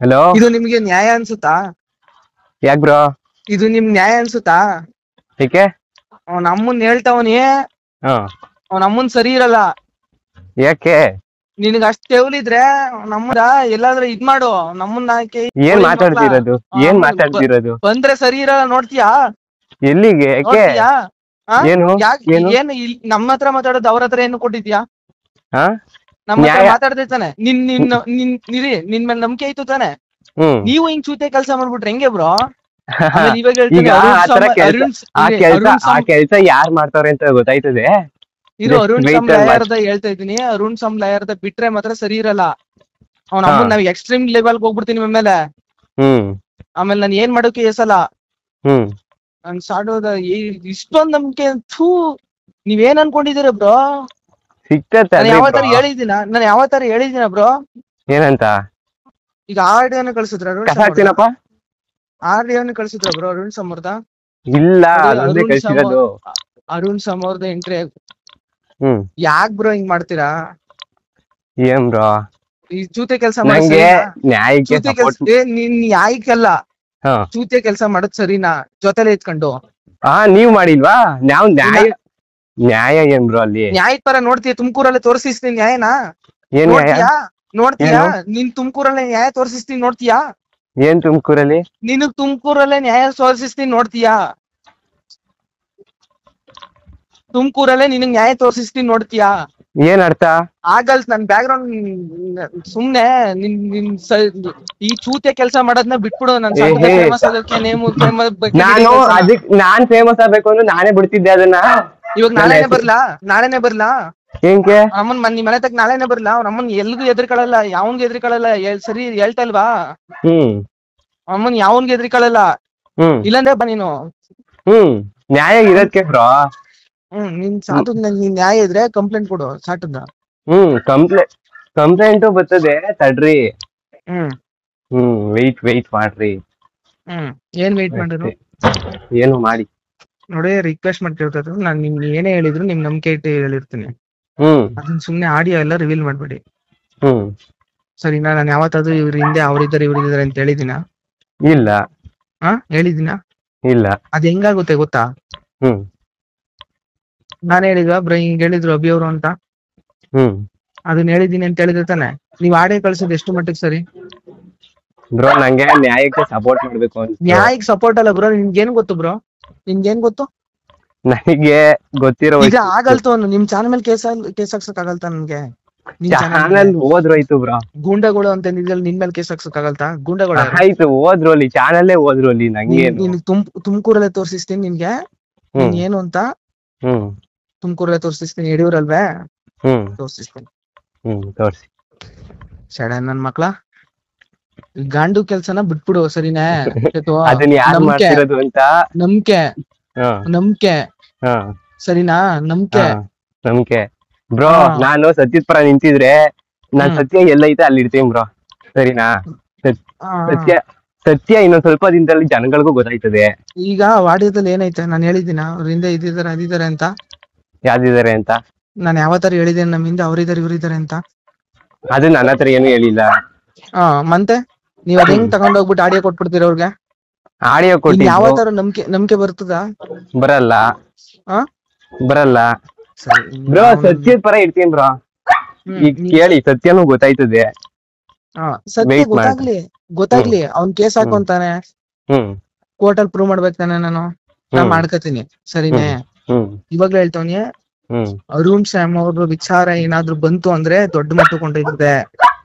Hello. ಇದು ನಿಮ್ಗೆ ನ್ಯಾಯ ಅನ್ಸುತ್ತಾ? ಯಾಕ್ ಬ್ರೋ? ಇದು ನಿಮ್ ನ್ಯಾಯ ಅನ್ಸುತ್ತಾ? ಏಕೆ? ಅವ್ನ ಅಮ್ಮನ್ ಹೇಳ್ತಾವನಿ, ಹಾ. ಅವ್ನ ಅಮ್ಮನ್ ಸರಿ ಇರಲ್ಲ. ಯಾಕೆ? ನಿನಗ ಅಷ್ಟ್ ತೆವಲಿದ್ರೆ ನಮ್ಮದ ಎಲ್ಲಾದ್ರೂ ಇದ್ ಮಾಡು. ನಮ್ಮನ್ನ ಏನ್ ಮಾತಾಡ್ತಿರೋದು? ಏನ್ ಮಾತಾಡ್ತಿರೋದು? ಬಂದ್ರೆ ಸರಿ ಇರಲ್ಲ, ನೋಡ್ತೀಯಾ? ಎಲ್ಲಿಗೆ? ಯಾಕೆ? ನೋಡ್ತೀಯಾ? ಏನು ಏನು ಏನು ನಮ್ಮ ಹತ್ರ ಮಾತಾಡೋದು, ಅವ್ರ ಹತ್ರ ಏನು ಕೊಟ್ಟಿದ್ಯಾ? ಹಾ? ನಮ್ಮ ಹತ್ರ ನ್ಯಾಯ. ಮಾತಾಡ್ದೆ ತಾನೆ. ನಿನ್ ಮೇಲೆ ನಂಬಿಕೆ ಇತ್ತು ತಾನೆ. ಹ್ಮ್. ನೀವು ಹಿಂಗ್ ಚೂತೆ ಕೆಲ್ಸ ಮಾಡ್ಬಿಟ್ರೆ ಹೆಂಗೆ ಬ್ರೋ? ಆಮೇಲೆ ಇವಾಗ ಈಗ ಹೇಳ್ತಾನೆ ಆತರ ಕೆಲ್ಸ, ಆ ಕೆಲ್ಸ ಯಾರ್ ಮಾಡ್ತಾವ್ರೆ ಅಂತ ಗೊತ್ತಾಯ್ತದೆ. ಇರು, ಅರುಣ್ Wait ಸಮ್ and watch. ಲಾಯರ್ದ ಹೇಳ್ತಾ ಇದೀನಿ. ಅರುಣ್ ಸಮ್ ಲಾಯರ್ದ ಬಿಟ್ರೆ ಮಾತ್ರ ಸರಿ ಇರಲ್ಲ. ಅವ್ನ ಹಾ. ಅಮ್ಮನ್ ನಾವ್ ಎಕ್ಸ್ಟ್ರೀಮ್ ಲೆವೆಲ್ ಹೋಗ್ಬಿಡ್ತೀನಿ ಆಮೇಲೆ. ಹ್ಮ್. ಆಮೇಲೆ ನಾನು ಏನ್ ಮಾಡೋಕೆ ಎಸಲ್ಲ. ಹ್ಮ್. ನನ್ ಸಾಡೋದ ಇಷ್ಟೊಂದ್ ನಂಬಿಕೆ. ಥೂ, ನೀವೇನ್ ಅನ್ಕೊಂಡಿದೀರ ಬ್ರೋ? ಸಿಕ್ತತ್ತೆ ನಾನು ಅಲ್ರಿ ಯಾವತ್ತಾರ ಬ್ರೋ. ಹೇಳಿದಿನ ಬ್ರೋ? ಏನಂತ? ಈಗ ಆರ್ಡಿಯೋನ ಕಳ್ಸಿದ್ರ ಅರುಣ್ ಕಸ ಸಮ್ ಅವ್ರ್ದ? ಹಾಕ್ತೀನಪ್ಪ. ಆರ್ಡಿಯೋನ ಕಳ್ಸಿದ್ರ ಬ್ರೋ ಅರುಣ್ ಸಮ್ ಅವ್ರ್ದ? ಇಲ್ಲ, ನೋಡಿ, ಅದೊಂದೇ ಕಳ್ಸಿರೋದು. ಅರುಣ್ ಸಮ್ ಅವ್ರ್ದ ಎಂಟ್ರಿ. ಹ್ಮ್. ಯಾಕ್ ಬ್ರೋ ಹಿಂಗ್ ಮಾಡ್ತೀರಾ? ಏನ್ ಬ್ರೋ? ಈ ಚೂತೆ ಕೆಲ್ಸ ನಂಗೆ ನ್ಯಾಯಕ್ಕೆ ಚೂತೆ ಕೆಲ್ಸ ಸಪೋರ್ಟ್. ನಿನ್ ಯಾಯ್ಕಲ್ಲ. ಹಾ. ಚೂತೆ ಕೆಲ್ಸ ಮಾಡೋದ್ ಸರಿನಾ? ಜೊತೆಲೆ ಇತ್ಕೊಂಡು ಹಾ, ನೀವ್ ಮಾಡಿಲ್ವಾ? ನಾವ್ ನ್ಯಾಯ ಏನ್ ಬ್ರೋ ಅಲ್ಲಿ? ನ್ಯಾಯದ ಪರ ನೋಡ್ತೀಯ? ತುಮಕೂರಲ್ಲೇ ತೋರಿಸ್ತೀನಿ ನ್ಯಾಯನಾ? ಏನ್ ನ್ಯಾಯ? ನೋಡ್ತೀಯಾ? ಏನು? ನಿನ್ ತುಮಕೂರಲ್ಲೇ ನ್ಯಾಯ ತೋರಿಸ್ತೀನಿ, ನೋಡ್ತೀಯಾ? ಏನ್ ತುಮಕೂರಲ್ಲಿ? ನಿನಗ್ ತುಮಕೂರಲ್ಲೇ ನ್ಯಾಯ ತೋರಿಸ್ತೀನಿ, ನೋಡ್ತೀಯಾ? ತುಮಕೂರಲ್ಲೇ ನಿನಗ್ ನ್ಯಾಯ ತೋರಿಸ್ತೀನಿ, ನೋಡ್ತೀಯಾ? ಏನ್ ಅರ್ಥ? ಆಗಲ್. ನನ್ ಬ್ಯಾಕ್ ಗ್ರೌಂಡ್ ಸುಮ್ನೆ ಈ ಚೂತೆ ಕೆಲ್ಸ ಮಾಡೋದ್ನ ಬಿಟ್ಬಿಡು. ನನ್ ಸಂಘದ ಫೇಮಸ್ ಅದಕ್ಕೆ ನಾನು ನಾನ್ ಫೇಮಸ್ ಆಗ್ಬೇಕು ಅಂದ್ರೆ ನಾನೇ ಬಿಡ್ತಿದ್ದೆ ಅದನ್ನ. ಇವಾಗ ನಾಳೆನೆ ಬರ್ಲಾ? ಏನ್ಕೆ? ಅಮ್ಮನ್ ನಿಮ್ ಮನೆ ತಕ್ಕ ನಾಳೆನೆ ಬರ್ಲಾ? ಅವ್ನ ಅಮ್ಮನ್ ಎಲ್ಗೂ ಎದ್ರಿಕಳಲ್ಲ, ಯಾವನ್ಗೂ ಎದ್ರಿಕಳಲ್ಲ. ಸರಿ ಹೇಳ್ತಲ್ವಾ? ಹ್ಮ್. ಅಮ್ಮನ್ ಯಾವನ್ಗೂ ಎದ್ರಿಕಳಲ್ಲ. ಹ್ಮ್. ಇಲ್ಲಂದ್ರೆ ಬಾ ನೀನು. ಹ್ಮ್. ನ್ಯಾಯ ಇರೋದಕ್ಕೆ ಬ್ರೋ. ನಿನ್ ಸಾಟದ್ ನೀನ್ ನ್ಯಾಯ ಇದ್ರೆ ಕಂಪ್ಲೇಂಟ್ ಕೊಡು ಸಾಟದ. ಹ್ಮ್. ಕಂಪ್ಲೇಂಟು ಬರ್ತದೆ, ತಡ್ರಿ. ಹ್ಮ್. ವೆಯ್ಟ್ ಮಾಡ್ರಿ. ಏನ್ ವೆಯ್ಟ್ ಮಾಡಿದ್ರು? ಏನು ಮಾಡಿ ನೋಡಿ, ರಿಕ್ವೆಸ್ಟ್ ಮಾಡ್ತಿರ್ತದ. ನಾನ್ ನಿಮ್ ಏನೇ ಹೇಳಿದ್ರು ನಿಮ್ ನಂಬಿಕೆ ಇಟ್ಟು ಹೇಳಿರ್ತೀನಿ. ಹ್ಮ್. ಅದನ್ನ ಸುಮ್ನೆ ಆಡಿಯೋ ಎಲ್ಲ ರಿವೀಲ್ ಮಾಡ್ಬೇಡಿ, ಹ್ಮ್. ಸರಿನಾ? ನಾನು ಯಾವತ್ತಾದ್ರೂ ಇವ್ರ ಹಿಂದೆ ಅವ್ರಿದ್ದಾರೆ ಇವ್ರಿದ್ದಾರೆ ಅಂತ ಹೇಳಿದಿನ? ಇಲ್ಲ. ಹೇಳಿದಿನ? ಇಲ್ಲ. ಅದ್ ಹೆಂಗಾಗುತ್ತೆ ಗೊತ್ತಾ? ಹ್ಮ್. ನಾನ್ ಹೇಳಿದ್ವಾ ಬ್ರೋ ಹಿಂಗ್ ಹೇಳಿದ್ರು ಅಭಿ ಅವರು ಅಂತ? ಹ್ಮ್. ಅದನ್ನ ಹೇಳಿದೀನಿ ಅಂತ ಹೇಳಿದ್ರೆ ತಾನೆ. ನೀವ್ ಆಡಿಯೋ ಕಳ್ಸೋದು ಎಷ್ಟು ಮಟ್ಟಿಗೆ ಸರಿ ಬ್ರೋ? ನಂಗೆ ನ್ಯಾಯಕ್ಕೆ ಸಪೋರ್ಟ್ ಮಾಡ್ಬೇಕು ಅಂತ. ನ್ಯಾಯಕ್ಕೆ ಸಪೋರ್ಟ್ ಅಲ್ಲ ಬ್ರೋ. ನಿಮ್ಗೇನ್ ಗೊತ್ತು ಬ್ರೋ? ನಿಮ್ಗೇನ್ ಗೊತ್ತು? ನನಗೆ ಗೊತ್ತಿರೋ ಈಗ ಆಗಲ್ತು ನಿಮ್ ಚಾನಲ್ ಮೇಲೆ ಕೇಸ್ ಹಾಕ್ಸಕ್ ಆಗಲ್ತಾ? ನನ್ಗೆ ಚಾನಲ್ ಹೋದ್ರೋಯ್ತು ಬ್ರೋ. ಗೂಂಡಗಳು ಅಂತ ನಿನ್ ಮೇಲೆ ಕೇಸ್ ಹಾಕ್ಸಕ್ ಆಗಲ್ತಾ? ಗೂಂಡಗಳು ಆಯ್ತು, ಹೋದ್ರೋಲಿ, ಚಾನಲ್ಲೇ ಹೋದ್ರೋಲಿ, ನಂಗೇನು? ತುಮಕೂರಲ್ಲೇ ತೋರಿಸ್ತೀನಿ ನಿನ್ಗೆ ನೀನ್ ಏನು ಅಂತ. ಹ್ಮ್. ತುಮಕೂರಲ್ಲೇ ತೋರಿಸ್ತೀನಿ. ಯಡಿಯೂರಲ್ವೇ? ಹ್ಮ್. ತೋರಿಸ್ತೀನಿ. ತೋರ್ಸಿ. ಸಡ ನನ್ ಮಕ್ಳ, ಗಾಂಡು ಕೆಲ್ಸನ ಬಿಟ್ಬಿಡು, ಸರಿನಾ? ಅದನ್ನ ಯಾರು ಮಾಡ್ತಿರೋದು ಅಂತ. ನಂಬಿಕೆ ಸರಿನಾ? ನಂಬಿಕೆ ಬ್ರೋ. ನಾನು ಸತ್ಯದ ಪರ ನಿಂತಿದ್ರೆ ನಾನ್ ಸತ್ಯ ಎಲ್ಲೈತೆ ಅಲ್ಲಿ ಇರ್ತೀನಿ ಬ್ರೋ, ಸರಿನಾ? ಸತ್ಯ ಇನ್ನೊಂದ್ ಸ್ವಲ್ಪ ದಿನದಲ್ಲಿ ಜನಗಳಿಗೂ ಗೊತ್ತಾಯ್ತದೆ. ಈಗ ವಾಡ್ಯದಲ್ಲಿ ಏನೈತೆ? ನಾನು ಹೇಳಿದ್ದೀನ ಅವ್ರ ಹಿಂದೆ ಅದಿದ್ದಾರೆ ಅಂತ? ಯಾವ್ದಿದ್ದಾರೆ ಅಂತ? ನಾನು ಯಾವತ್ತಾರು ಹೇಳಿದ್ದೇನೆ ನಮ್ ಹಿಂದೆ ಅವ್ರಿದ್ದಾರೆ ಇವ್ರಿದ್ದಾರೆ ಅಂತ? ಅದು ನನ್ನ ಹತ್ರ ಏನು ಹೇಳಿಲ್ಲ. ಮತ್ತೆ ನೀವ್ ಅದ್ ಹೆಂಗ್ ತಗೊಂಡೋಗ್ಬಿಟ್ಟು ಆಡಿಯೋ ಕೊಟ್ಬಿಡ್ತೀರ ಅವ್ರಿಗೆ? ಆಡಿಯೋ ಕೊಟ್ಟು ಯಾವತ್ತಾರು ನಂಬಿಕೆ ಬರ್ತದ? ಬರಲ್ಲ. ಬ್ರೋ, ಸತ್ಯದ ಪರ ಇರ್ತೀನಿ ಬ್ರೋ. ಈಗ ಕೇಳಿ, ಸತ್ಯನೂ ಗೊತ್ತಾಯ್ತದೆ. ಸತ್ಯ ಗೊತ್ತಾಗ್ಲಿ. ಅವ್ನ್ ಕೇಸ್ ಹಾಕೊಂತಾನೆ, ಕೋರ್ಟಲ್ಲಿ ಪ್ರೂವ್ ಮಾಡ್ಬೇಕು ತಾನೆ. ನಾನು ಮಾಡ್ಕತೀನಿ, ಸರಿನೇ? ಇವಾಗ್ಲೂ ಹೇಳ್ತವನಿ, ಅರುಣ್ ಸ್ಯಾಮ್ ಅವ್ರ ವಿಚಾರ ಏನಾದ್ರು ಬಂತು ಅಂದ್ರೆ ದೊಡ್ಡ ಮಟ್ಟ ಕೊಂಡೊಯ್ತದೆ.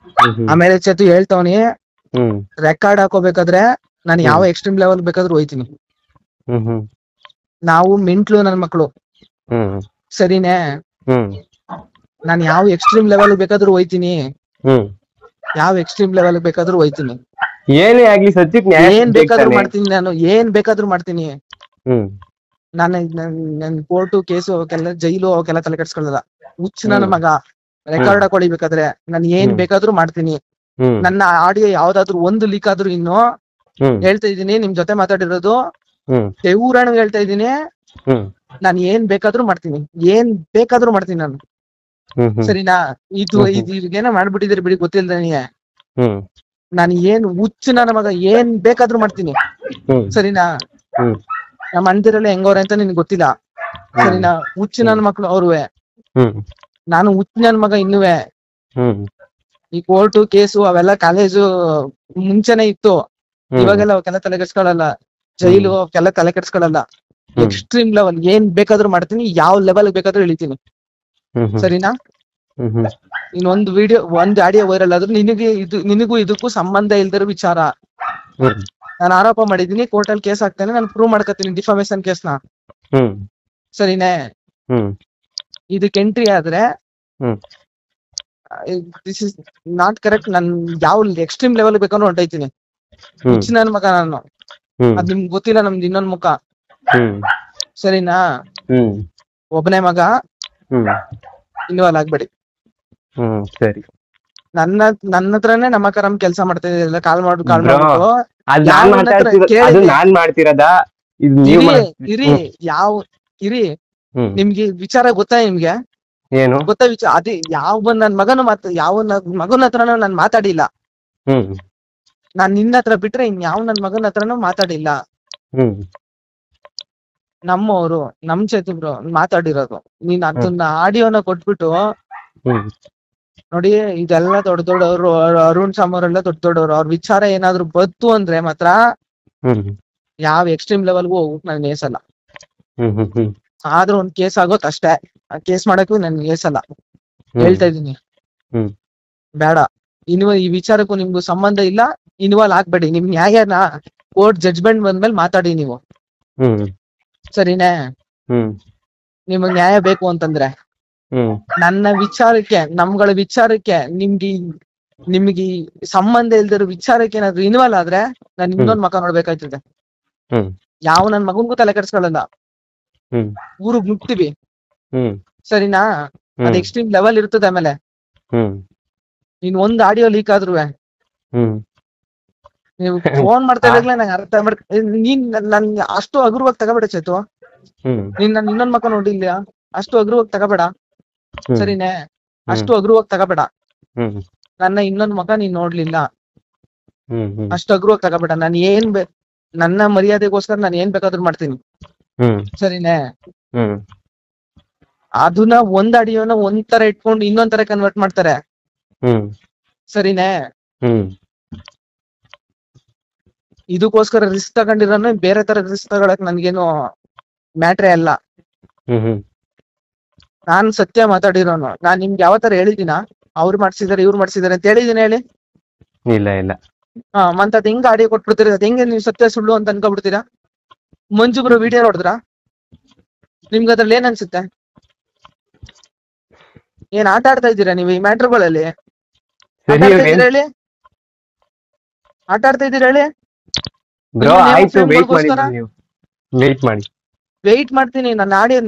ಆಮೇಲೆ ಚೇತು ಹೇಳ್ತವನಿ, ರೆಕಾರ್ಡ್ ಹಾಕೋಬೇಕಾದ್ರೆ ನಾನು ಯಾವ ಎಕ್ಸ್ಟ್ರೀಮ್ ಲೆವೆಲ್ ಬೇಕಾದ್ರೂ ಹೋಯ್ತೀನಿ. ನಾವು ಮೆಂಟ್ಲು ನನ್ ಮಕ್ಳು, ಸರಿನೇ? ನಾನು ಯಾವ ಎಕ್ಸ್ಟ್ರೀಮ್ ಲೆವೆಲ್ ಬೇಕಾದ್ರೂ ಹೋಯ್ತೀನಿ. ಏನೇ ಆಗ್ಲಿ ಸತ್ಯಕ್ಕೆ ಏನ್ ಬೇಕಾದ್ರೂ ಮಾಡ್ತೀನಿ. ನಾನು ಏನ್ ಬೇಕಾದ್ರೂ ಮಾಡ್ತೀನಿ. ನನ್ ಕೋರ್ಟು ಕೇಸು ಅವಕ್ಕೆಲ್ಲ, ಜೈಲು ಅವಕ್ಕೆಲ್ಲ ತಲೆ ಕೆಡ್ಸ್ಕೊಳ್ಳಲ್ಲ. ಹುಚ್ಚ ನನ್ನ ಮಗ. ರೆಕಾರ್ಡ್ ಹಾಕೊಳಿಬೇಕಾದ್ರೆ ನಾನು ಏನ್ ಬೇಕಾದ್ರೂ ಮಾಡ್ತೀನಿ. ನನ್ನ ಆಡಿಯೋ ಯಾವ್ದಾದ್ರು ಒಂದು ಲೀಕ್ ಆದ್ರೂ ಇನ್ನು ಹೇಳ್ತಾ ಇದೀನಿ, ನಿಮ್ ಜೊತೆ ಮಾತಾಡಿರೋದು ದೇವೂರಾಣ ಹೇಳ್ತಾ ಇದೀನಿ. ನಾನು ಏನ್ ಬೇಕಾದ್ರೂ ಮಾಡ್ತೀನಿ ನಾನು, ಸರಿನಾ? ಇದು ಈಗೇನೋ ಮಾಡ್ಬಿಟ್ಟಿದ್ರಿ ಬಿಡಿ, ಗೊತ್ತಿಲ್ದೇನೆ. ನಾನು ಏನ್ ಹುಚ್ಚು ನನ್ನ ಮಗ ಏನ್ ಬೇಕಾದ್ರೂ ಮಾಡ್ತೀನಿ ಸರಿನಾ. ನಮ್ಮ ಅಣ್ದಿರಲ್ಲ ಹೆಂಗವ್ರೆ ಅಂತ ನಿನ್ಗೆ ಗೊತ್ತಿಲ್ಲ ಸರಿನಾ. ಹುಚ್ಚು ನನ್ನ ಮಕ್ಳು ಅವ್ರುವೆ, ನಾನು ಹುಚ್ಚು ನನ್ ಮಗ ಇನ್ನುವೆ. ಈ ಕೋರ್ಟು ಕೇಸು ಅವೆಲ್ಲ ಕಾಲೇಜು ಮುಂಚೆನೆ ಇತ್ತು, ಇವಾಗೆಲ್ಲ ಅವಕ್ಕೆಲ್ಲ ತಲೆ ಕೆಡ್ಸ್ಕೊಳಲ್ಲ. ಜೈಲು ಅವಕ್ಕೆಲ್ಲ ತಲೆ ಕೆಡ್ಸ್ಕೊಳಲ್ಲ. ಎಕ್ಸ್ಟ್ರೀಮ್ ಲೆವೆಲ್ ಏನ್ ಬೇಕಾದ್ರೂ ಮಾಡ್ತೀನಿ, ಯಾವ ಲೆವೆಲ್ ಬೇಕಾದ್ರೂ ಇಳಿತೀನಿ ಸರಿನಾ. ಇನ್ನೊಂದು ವಿಡಿಯೋ ಒಂದ್ ಆಡಿಯೋ ವೈರಲ್ ಆದ್ರೂ ನಿನಗೂ ಇದಕ್ಕೂ ಸಂಬಂಧ ಇಲ್ದಿರೋ ವಿಚಾರ. ನಾನು ಆರೋಪ ಮಾಡಿದೀನಿ, ಕೋರ್ಟಲ್ಲಿ ಕೇಸ್ ಹಾಕ್ತೇನೆ, ನಾನು ಪ್ರೂವ್ ಮಾಡ್ಕೊತೀನಿ ಡಿಫಾಮೇಶನ್ ಕೇಸ್ನ ಸರಿನೇ. ಇದಕ್ಕೆ ಎಂಟ್ರಿ ಆದ್ರೆ ದಿಸ್ ಇಸ್ ನಾಟ್ ಕರೆಕ್ಟ್. ನನ್ ಯಾವ ಎಕ್ಸ್ಟ್ರೀಮ್ ಲೆವೆಲ್ ಬೇಕಾದ್ರೂ ಹೊಂಟೈತೀನಿ. ಹುಚ್ಚು ನನ್ ಮಗ ನಾನು, ಅದ್ ನಿಮ್ಗೆ ಗೊತ್ತಿಲ್ಲ ನಮ್ದು ಇನ್ನೊಂದ್ ಮುಖ ಸರಿನಾ. ಒಬ್ಬನೇ ಮಗ, ಇನ್ವಾಲ್ವ್ ಆಗ್ಬೇಡಿ. ಸರಿ. ನನ್ನ ಹತ್ರನೇ ನಮ್ಮ ಕರಂ ಕೆಲಸ ಮಾಡ್ತಾ ಇದ್ದಿಲ್ಲ. ಕಾಲ್ ಮಾಡ್ಬಿಟ್ಟು ನಾನ್ ಮಾಡ್ತಿರೋದ ಇರಿ ಯಾವ ಇರಿ. ನಿಮ್ಗೆ ವಿಚಾರ ಗೊತ್ತಾ? ನಿಮ್ಗೆ ಏನು ಗೊತ್ತಾ ವಿಚಾರ? ಅದೇ ಯಾವ ನನ್ ಮಗನು ಮಗನ ಹತ್ರನೂ ನಾನ್ ಮಾತಾಡಿಲ್ಲ. ನಾನ್ ನಿನ್ನ ಹತ್ರ ಬಿಟ್ರೆ ಇನ್ ಯಾವ ನನ್ ಮಗನ ಹತ್ರನೂ ಮಾತಾಡಿಲ್ಲ. ನಮ್ಮವ್ರು ನಮ್ ಚೇತುಬ್ರು ಮಾತಾಡಿರೋದು. ನೀನ್ ಅದನ್ನ ಆಡಿಯೋನ ಕೊಟ್ಬಿಟ್ಟು ನೋಡಿ, ಇದೆಲ್ಲ ದೊಡ್ಡ ದೊಡ್ಡವ್ರು, ಅರುಣ್ ಸಾಮವ್ರೆಲ್ಲ ದೊಡ್ಡ ದೊಡ್ಡವ್ರು. ಅವ್ರ ವಿಚಾರ ಏನಾದ್ರು ಬತ್ತು ಅಂದ್ರೆ ಮಾತ್ರ ಯಾವ ಎಕ್ಸ್ಟ್ರೀಮ್ ಲೆವೆಲ್ಗೂ ಹೋಗ್ಬಿಟ್ಟು ನಾನು ಏಸಲ್ಲ. ಆದ್ರೂ ಒಂದ್ ಕೇಸ್ ಆಗೋತ್ ಅಷ್ಟೇ. ಆ ಕೇಸ್ ಮಾಡಕ್ಕೂ ನನ್ ಏಸಲ್ಲ. ಹೇಳ್ತಾ ಇದೀನಿ, ಬೇಡ. ಈ ವಿಚಾರಕ್ಕೂ ನಿಮ್ಗೂ ಸಂಬಂಧ ಇಲ್ಲ, ಇನ್ವಾಲ್ವ್ ಆಗ್ಬೇಡಿ. ನಿಮ್ ನ್ಯಾಯನ ಕೋರ್ಟ್ ಜಡ್ಜ್ಮೆಂಟ್ ಬಂದ್ಮೇಲೆ ಮಾತಾಡಿ ನೀವು ಸರಿನೇ. ನಿಮಗ್ ನ್ಯಾಯ ಬೇಕು ಅಂತಂದ್ರೆ ನನ್ನ ವಿಚಾರಕ್ಕೆ, ನಮ್ಗಳ ವಿಚಾರಕ್ಕೆ, ನಿಮ್ಗೆ ಸಂಬಂಧ ಇಲ್ದಿರೋ ವಿಚಾರಕ್ಕೆ ಏನಾದ್ರು ಇನ್ವಾಲ್ವ್ ಆದ್ರೆ ನಾನು ಇನ್ನೊಂದ್ ಮಕ ನೋಡ್ಬೇಕಾಯ್ತದೆ. ಯಾವ ನನ್ ಮಗನ್ಗೂ ತಲೆ ಕೆಡ್ಸ್ಕೊಳ್ಳಲ್ಲ. ಊರಿಗ್ ಮುಟ್ತೀವಿ ಸರಿನಾ. ಅದ್ ಎಕ್ಸ್ಟ್ರೀಮ್ ಲೆವೆಲ್ ಇರ್ತದೆ. ಆಮೇಲೆ ನೀನ್ ಒಂದ್ ಆಡಿಯೋ ಲೀಕ್ ಆದ್ರೂ ನೀವು ಫೋನ್ ಮಾಡ್ತಾ ಇದ್ದಾಗಲೇ ನಂಗೆ ಅರ್ಥ ನೀನ್ ನನ್ ಅಷ್ಟು ಹಗುರವಾಗಿ ತಗೋಬೇಡ ಚೇತು. ನೀನ್ ನನ್ ಇನ್ನೊಂದ್ ಮಕ್ಕ ನೋಡಿಲ್ಲ, ಅಷ್ಟು ಹಗುರವಾಗಿ ತಗೋಬೇಡ ಸರಿನೇ. ಅಷ್ಟು ಹಗುರವಾಗಿ ತಗೋಬೇಡ. ನನ್ನ ಇನ್ನೊಂದ್ ಮಕ ನೀನ್ ನೋಡ್ಲಿಲ್ಲ, ಅಷ್ಟು ಹಗುರವಾಗಿ ತಗೋಬೇಡ. ನನ್ನ ಮರ್ಯಾದೆಗೋಸ್ಕರ ನಾನು ಏನ್ ಬೇಕಾದ್ರೂ ಮಾಡ್ತೀನಿ ಸರಿನೇ. ಅದನ್ನ ಒಂದ್ ಆಡಿಯೋನ ಒಂದ್ ತರ ಇಟ್ಕೊಂಡು ಇನ್ನೊಂದ್ ತರ ಕನ್ವರ್ಟ್ ಮಾಡ್ತಾರೆ ಸರಿನೇ. ಇದಕ್ಕೋಸ್ಕರ ರಿಸ್ಕ್ ತಗೊಂಡಿರೋನು ಬೇರೆ ತರ ರಿಸ್ಕ್ ತಗೊಳಕ್ ನನ್ಗೇನು ಮ್ಯಾಟ್ರೇ ಅಲ್ಲ. ನಾನ್ ಸತ್ಯ ಮಾತಾಡಿರೋನು. ನಾನ್ ನಿಮ್ಗೆ ಯಾವ ತರ ಹೇಳಿದಿನ ಅವ್ರು ಮಾಡ್ಸಿದಾರೆ ಇವ್ರು ಮಾಡ್ಸಿದಾರೆ ಅಂತ ಹೇಳಿದೀನಿ ಹೇಳಿ? ಇಲ್ಲ ಇಲ್ಲ. ಮತ್ ಅದ್ ಹೆಂಗ ಆಡಿಯೋ ಕೊಟ್ಬಿಡ್ತೀರ? ಅದ್ ಹೆಂಗೆ ನೀವು ಸತ್ಯ ಸುಳ್ಳು ಅಂತ ಅನ್ಕೊಬಿಡ್ತೀರಾ? ಮಂಜು ಬ್ರೋ ವಿಡಿಯೋ ನೋಡಿದ್ರ? ನಿಮ್ಗೆ ಅದ್ರಲ್ಲಿ ಏನ್ ಅನ್ಸುತ್ತೆ? ಏನ್ ಆಟ ಆಡ್ತಾ ಇದ್ದೀರಾ ನೀವು ಈ ಮ್ಯಾಟ್ರ್ಗಳಲ್ಲಿ? ಆಟ ಆಡ್ತಾ ಇದ್ದೀರಾ ಹೇಳಿ? ಆಟ ಆಡ್ತಾ ಇದ್ದೀರಾ ಹೇಳಿ? ವೆಯ್ಟ್ ಮಾಡ್ತೀನಿ. ನನ್ನ ಆಡಿಯೋ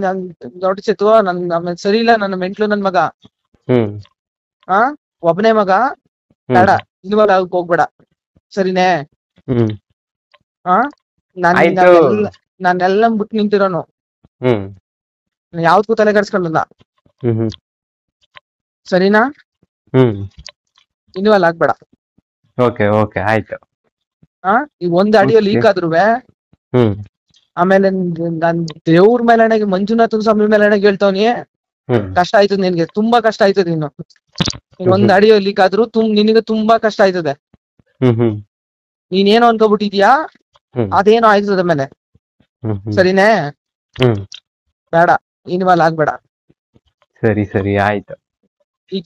ದೊಡ್ಡ ಚೇತು, ನನ್ ಸರಿ ಇಲ್ಲ, ನನ್ನ ಮೆಂಟ್ಲು ನನ್ ಮಗ. ಒಬ್ಬನೇ ಮಗ, ಬೇಡ ಇನ್ವಾಲ್ವ್ ಆಗಕ್ ಹೋಗ್ಬೇಡ ಸರಿನೇ. ನಾನೆಲ್ಲ ಬಿಟ್ಟು ನಿಂತಿರೋನು, ಯಾವ್ದಕ್ಕೂ ತಲೆ ಕೆಡ್ಸ್ಕೊಳ್ಳಲ್ಲ ಸರಿನಾ. ಇನ್ವಾಲ್ವ್ ಆಗ್ಬೇಡ. ಆಯ್ತು. ಈಗ ಒಂದ್ ಆಡಿಯೋ ಲೀಕ್ ಆದ್ರೂ ಆಮೇಲೆ ನಾನ್ ದೇವ್ರ ಮೇಲೆ ಮಂಜುನಾಥನ್ ಸ್ವಾಮಿ ಮೇಲೆ ಹೇಳ್ತವನಿ, ಕಷ್ಟ ಆಯ್ತದ ನಿನ್ಗೆ, ತುಂಬಾ ಕಷ್ಟ ಆಯ್ತದ. ಇನ್ನು ಒಂದ್ ಆಡಿಯೋ ಲೀಕ್ ಆದ್ರೂ ನಿನಗೆ ತುಂಬಾ ಕಷ್ಟ ಆಯ್ತದೆ. ನೀನೇನೋ ಅನ್ಕೋಬಿಟ್ಟಿದ್ಯಾ, ಅದೇನೋ ಆಯ್ತದ ಮೇಲೆ ಸರಿನೇ. ಬೇಡ, ಇನ್ವಾಲ್ವ್ ಆಗ್ಬೇಡ. ಸರಿ ಆಯ್ತು. ಈಗ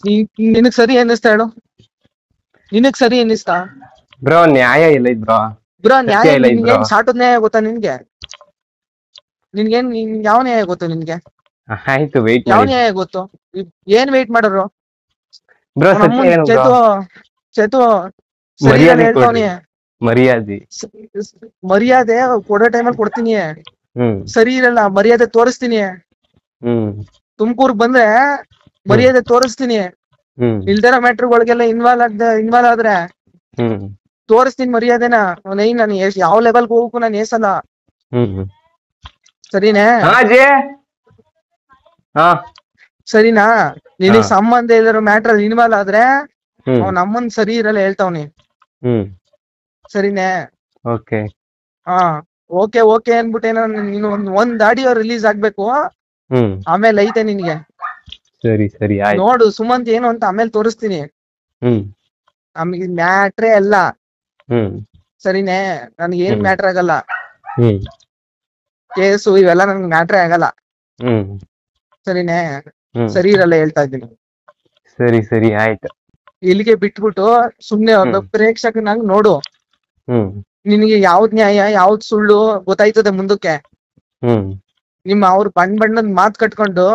ನಿನಗ್ ಸರಿ ಅನ್ನಿಸ್ತಾ ಹೇಳು? ನಿನಗ್ ಸರಿ ಅನ್ನಿಸ್ತಾ ಬ್ರೋ? ನ್ಯಾಯ ಇಲ್ಲ ಬ್ರೋ. ನ್ಯಾಯ ನಿನ್ಗೇನ್ ಸಾಟದ್ ನ್ಯಾಯ ಗೊತ್ತಾ ನಿನ್ಗೆ? ನಿನ್ಗೇನ್ ಯಾವ ನ್ಯಾಯ ಗೊತ್ತು ನಿನ್ಗೆ? ಆಯ್ತು, ವೇಟ್ ಯಾವ ನ್ಯಾಯ ಗೊತ್ತು? ಏನ್ ವೇಟ್ ಮಾಡೋರು? ಚೇತು ಸರಿ ಹೇಳ್ತವನಿ, ಮರ್ಯಾದೆ ಕೊಡೋ ಟೈಮಲ್ಲಿ ಕೊಡ್ತೀನಿ. ಸರಿ ಇರಲ್ಲ, ಮರ್ಯಾದೆ ತೋರಿಸ್ತೀನಿ. ತುಮಕೂರ್ಗ್ ಬಂದ್ರೆ ಮರ್ಯಾದೆ ತೋರಿಸ್ತೀನಿ. ಇಲ್ದಿರೋ ಮ್ಯಾಟ್ರ್ಗಳಿಗೆಲ್ಲ ಇನ್ವಾಲ್ವ್ ಆದ್ರೆ ತೋರಿಸ್ತೀನಿ ಮರ್ಯಾದೆನ. ನಾನು ಯಾವ ಲೆವೆಲ್ಗೆ ಹೋಗಕ್ಕೂ ನಾನು ಏಸಲ್ಲ ಸರಿನೇ. ಸರಿನಾ. ನಿನಗ್ ಸಂಬಂಧ ಇಲ್ದಿರೋ ಮ್ಯಾಟ್ರಲ್ಲಿ ಇನ್ವಾಲ್ವ್ ಆದ್ರೆ ಅವ್ನ ಅಮ್ಮನ್ ಸರಿ ಇರಲ್ಲ ಹೇಳ್ತಾವ್ನಿ ಹ್ಮ್ ಸರಿನೇ? ಓಕೆ. ಹಾ ಓಕೆ ಓಕೆ ಅನ್ಬಿಟ್ಟೇನೋ ನೀನು ಒಂದ್ ಆಡಿಯೋ ರಿಲೀಸ್ ಆಗ್ಬೇಕು, ಹ್ಮ್ ಆಮೇಲೆ ಐತೆ ನಿನ್ಗೆ. ಸರಿ ಸರಿ ಆಯ್ತು. ನೋಡು ಸುಮಂತ್ ಏನು ಅಂತ ಆಮೇಲೆ ತೋರಿಸ್ತೀನಿ. ಹ್ಮ್ ನಮ್ಗೆ ಮ್ಯಾಟ್ರೇ ಅಲ್ಲ. ಹ್ಮ್ ಸರಿನೇ? ನನ್ಗೆ ಏನ್ ಹ್ಮ್ ಮ್ಯಾಟ್ರ್ ಆಗಲ್ಲ. ಹ್ಮ್ ಕೇಸು ಇವೆಲ್ಲ ನನ್ಗೆ ಮ್ಯಾಟ್ರೇ ಆಗಲ್ಲ. ಹ್ಮ್ ಸರಿನೇ? ಹ್ಮ್ ಸರಿ ಇರಲ್ಲ ಹೇಳ್ತಾ ಇದ್ದೀನಿ. ಸರಿ ಸರಿ ಆಯ್ತು. ಇಲ್ಲಿಗೆ ಬಿಟ್ಬಿಟ್ಟು ಸುಮ್ನೆ ಒಬ್ಬ ಹ್ಮ್ ಪ್ರೇಕ್ಷಕನಾಗ್ ನೋಡು. ಹ್ಮ್ ನಿನಗೆ ಯಾವ್ದ್ ನ್ಯಾಯ ಯಾವ್ದ್ ಸುಳ್ಳು ಗೊತ್ತಾಯ್ತದೆ ಮುಂದಕ್ಕೆ. ಹ್ಮ್ ಅವ್ರ ಬಣ್ಣದ್ ಮಾತ್ ಕಟ್ಕೊಂಡು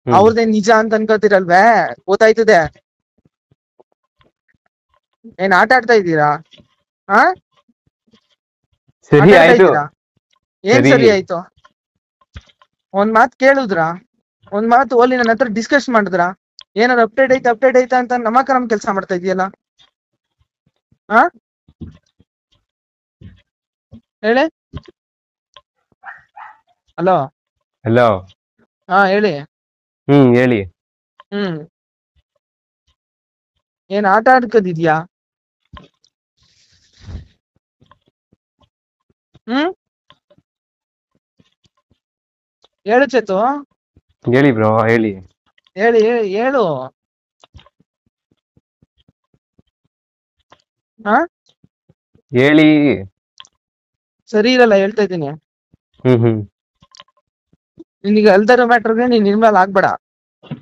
ಹ್ಮ್ ಅವ್ರದೇ ನಿಜ ಅಂತ ಅನ್ಕೋತಿರಲ್ವೇ, ಗೊತ್ತಾಯ್ತದೆ. ಏನ್ ಆಟ ಆಡ್ತಾ ಇದ್ದೀರಾ? ಹಾ ಆಟ ಸರಿ ಆಡ್ತಾ ಆಯ್ತು. ಇದ್ದೀರಾ? ಏನ್ ಸರಿ. ಸರಿ ಆಯ್ತು? ಒಂದ್ ಮಾತ್ ಕೇಳುದ್ರಾ? ಒಂದ್ ಮಾತು ಓಲಿ ನನ್ನ ಹತ್ರ ಡಿಸ್ಕಸ್ ಮಾಡಿದ್ರಾ? ಏನಾದ್ರು ಅಪ್ಡೇಟ್ ಐತಾ ಅಂತ ನಮ್ ಕೆಲ್ಸ ಮಾಡ್ತಾ ಇದೆಯಲ್ಲ. ಹಾ ಹೇಳಿ. ಹಲೋ. ಹಲೋ. ಹಾ ಹೇಳಿ. ಹೇಳಿ. ಏನ್ ಆಟ ಆಡ್ಕದಿದ್ಯಾ? ಹೇಳು ಚೇತು. ಹೇಳಿ ಬ್ರೋ ಹೇಳಿ. ಹೇಳಿ ಹೇಳು. ಹಾ ಹೇಳಿ. ಸರಿ ಇರಲ್ಲ ಹೇಳ್ತಾ ಇದ್ದೀನಿ. ಹ್ಮ್ ನಿನಗೆ ಅಲ್ದರೋ ಮ್ಯಾಟ್ರಿಗೆ ನೀನ್ ಇನ್ವಾಲ್ವ್ ಆಗ್ಬೇಡ.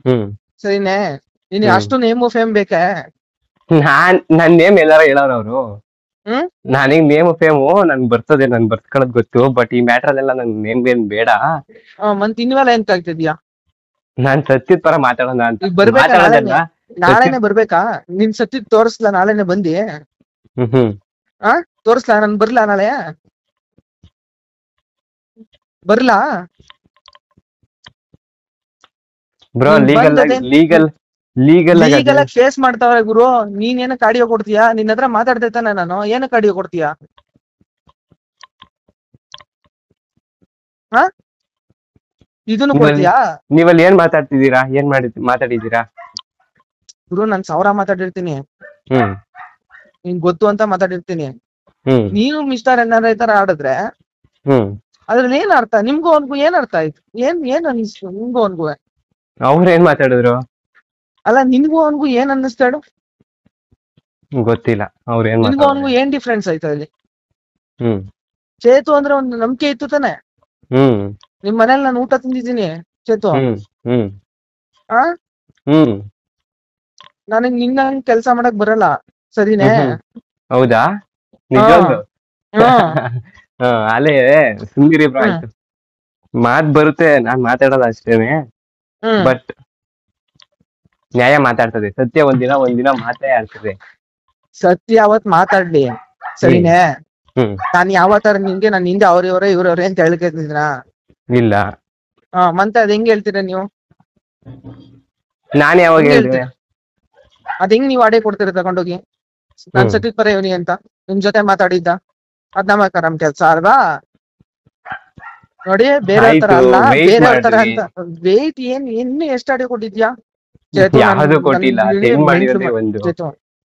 ಹ್ಮ್ ಸರಿನೇ? ನಿನಗೆ ಹ್ಮ್ ಅಷ್ಟು ನೇಮು ಫೇಮ್ ಬೇಕಾ? ನನ್ ನೇಮ್ ಎಲ್ಲಾರ ಹೇಳೋರು ಅವ್ರು. ಹ್ಮ್ ನನಗ್ ನೇಮ್ ಫೇಮು ನನ್ ಬರ್ತದೆ, ನನ್ ಬರ್ಸ್ಕೊಳ್ಳೋದ್ ಗೊತ್ತು. ಬಟ್ ಈ ಮ್ಯಾಟರ್ ಎಲ್ಲ ನನ್ ನೇಮ್ ಏನ್ ಬೇಡ. ಮತ್ ಇನ್ವಾಲ್ವ್ ಏನ್ ಆಗ್ತಿದ್ಯಾ? ನಾನ್ ಸತ್ಯದ ಪರ ಮಾತಾಡೋಣ ಅಂತ. ಈಗ ಬರ್ಬೇಕಾ? ಮಾತಾಡೋದಲ್ಲ ನಾಳೆನೆ ಬರ್ಬೇಕಾ? ನಿನ್ ಸತ್ಯ ತೋರಿಸ್ಲಾ ನಾಳೆನೆ ಬಂದಿ? ಹ್ಮ್ ತೋರಿಸ್ಲಾ? ನನ್ ಬರ್ಲಾ ನಾಳೆ? ಬರ್ಲಾ? ಬ್ರೋ ಲೀಗಲ್ ಆಗಿ ಫೇಸ್ ಮಾಡ್ತಾವ್ರೆ ಗುರು. ನೀನ್ ಏನಕ್ಕೆ ಆಡಿಯೋ ಕೊಡ್ತೀಯಾ? ನಿನ್ನ ಹತ್ರ ಮಾತಾಡ್ತಾ ಇತ್ತಾನೆ ನಾನು. ಏನಕ್ಕೆ ಆಡಿಯೋ ಕೊಡ್ತೀಯಾ? ಹಾ ಇದನ್ನು ಕೊಡ್ತೀಯಾ? ನೀವಲ್ಲಿ ಏನ್ ಮಾತಾಡ್ತಿದ್ದೀರಾ? ಏನ್ ಮಾತಾಡಿದ್ದೀರಾ ಗುರು? ನಾನ್ 1000 ಮಾತಾಡಿರ್ತೀನಿ. ನಿನ್ ಗೊತ್ತು ಅಂತ ಮಾತಾಡಿರ್ತೀನಿ. ನೀನು ಮಿಸ್ಟರ್ ಏನಾರ ಈ ತರ ಆಡಿದ್ರೆ ಅದ್ರಲ್ಲಿ ಏನ್ ಅರ್ಥ? ನಿಮ್ಗೂ ಅವನ್ಗೂ ಏನ್ ಅರ್ಥ ಆಯ್ತು? ಏನ್ ಅನ್ನಿಸ್ತು ನಿಮ್ಗೂ ಅವನ್ಗೂ? ಅವ್ರು ಏನ್ ಮಾತಾಡಿದ್ರು? ಅಲ್ಲ, ನಿನ್ಗೂ ಅವನ್ಗೂ ಏನ್ ಅನ್ನಿಸ್ತಾಡು? ಗೊತ್ತಿಲ್ಲ ಅವ್ರು ಏನ್ ನಿನ್ಗೂ ಮಾತಾಡಿದ್ರು. ಅವನ್ಗೂ ಏನ್ ಡಿಫ್ರೆನ್ಸ್ ಆಯ್ತು ಅಲ್ಲಿ? ಚೇತು ಅಂದ್ರೆ ಒಂದು ನಂಬಿಕೆ ಇತ್ತು ತಾನೆ? ನಿಮ್ ಮನೇಲಿ ನಾನು ಊಟ ತಿಂದಿದ್ದೀನಿ ಚೇತು. ಆ ನನಗ್ ನಿನ್ನ ಕೆಲ್ಸ ಮಾಡಕ್ ಬರಲ್ಲ. ಸರಿನೇ? ಹೌದಾ? ನಿಜವಾಗ್ಲು? ಅಲ್ಲೇ ಸುಮ್ಗಿರಿ ಬ್ರೋ ಆಯ್ತು. ಮಾತ್ ಬರುತ್ತೆ, ನಾನ್ ಮಾತಾಡೋದು ಅಷ್ಟೇನೆ. ಬಟ್ ನ್ಯಾಯ ಮಾತಾಡ್ತದೆ. ಸತ್ಯ ಒಂದಿನ ಮಾತೇ ಆಡ್ತದೆ. ಸತ್ಯ ಯಾವತ್ ಮಾತಾಡ್ಲಿ. ಸರಿನೇ? ನಾನ್ ಯಾವತ್ತಾರ ನಿಮ್ಗೆ ನಾನು ಹಿಂದೆ ಅವ್ರವ್ರೆ ಇವ್ರವ್ರೆ ಅಂತ ಹೇಳ್ತಿದ್ದೀನ? ಇಲ್ಲ. ಮತ್ತೆ ಅದ್ ಹೆಂಗ್ ಹೇಳ್ತೀರಾ ನೀವು? ನಾನ್ ಯಾವಾಗ ಹೇಳ್ದೆ? ಅದ್ ಹೆಂಗ್ ನೀವ್ ಆಡೇ ಕೊಡ್ತೀರ ತಗೊಂಡೋಗಿ? ನಾನ್ ಸತ್ಯದ ಪರ ಇವನಿ ಅಂತ ನಿಮ್ ಜೊತೆ ಮಾತಾಡಿದ್ದ? ಅದ್ ನಮ್ ಕೆಲ್ಸ ಅಲ್ವಾ? ನೋಡಿ, ಬೇರೆಯವ್ರ ತರ ಅಲ್ಲ, ಬೇರೆಯವ್ರ ತರ ಅಂತ. ವೇಟ್ ಇನ್ನು ಎಷ್ಟು ಆಡಿಯೋ ಕೊಟ್ಟಿದ್ಯಾ ಚೇತು? ಯಾವ್ದು ಕೊಟ್ಟಿಲ್ಲ. ಸೆಂಡ್ ಮಾಡಿರೋದೇ ಒಂದು.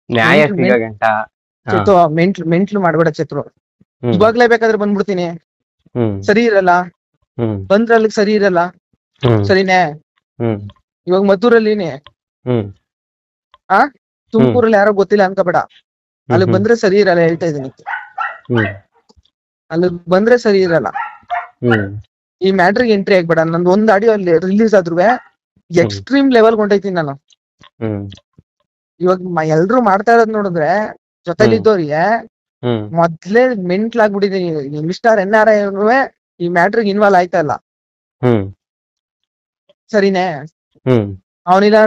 ನ್ಯಾಯ ಸಿಗಗಂಟ. ಚೇತು ಮೆಂಟ್ಲು ಮಾಡ್ಬೇಡ ಚೇತು. ಇವಾಗ್ಲೇ ಬೇಕಾದ್ರೆ ಬಂದ್ಬಿಡ್ತೀನಿ. ಸರಿ ಇರಲ್ಲ? ಬಂದ್ರೆ ಅಲ್ಲಿಗೆ ಸರಿ ಇರಲ್ಲ. ಸರಿನೇ? ಇವಾಗ ಮದ್ದೂರಲ್ಲಿನಿ. ತುಮಕೂರಲ್ಲಿ ಯಾರೋ ಗೊತ್ತಿಲ್ಲ ಅನ್ಕೋಬೇಡ. ಅಲ್ಲಿ ಬಂದ್ರೆ ಸರಿ ಇರಲ್ಲ ಹೇಳ್ತಾ ಇದೀನಿ. ಅಲ್ಲಿ ಬಂದ್ರೆ ಸರಿ ಇರಲ್ಲ. ಈ ಮ್ಯಾಟ್ರಿಗೆ ಎಂಟ್ರಿ ಆಗ್ಬೇಡ. ನಂದು ಒಂದ್ ಆಡಿಯೋ ಅಲ್ಲಿ ರಿಲೀಸ್ ಆದ್ರೂ ಎಕ್ಸ್ಟ್ರೀಮ್ ಲೆವೆಲ್ ಕೊಂಡೈತೀನಿ ನಾನು. ಇವಾಗ ಎಲ್ರು ಮಾಡ್ತಾ ಇರೋದ್ ನೋಡಿದ್ರೆ ಜೊತೆಲಿದ್ದವ್ರಿಗೆ ಮೊದ್ಲೇ ಮೆಂಟ್ಲಾಗ್ಬಿಟ್ಟಿದೀನಿ. ಮಿಸ್ಟರ್ NRI ಈ ಮ್ಯಾಟ್ರಿಗೆ ಇನ್ವಾಲ್ವ್ ಆಯ್ತಾ ಇಲ್ಲ. ಸರಿನೇ? ಅವನಿಲ್ಲ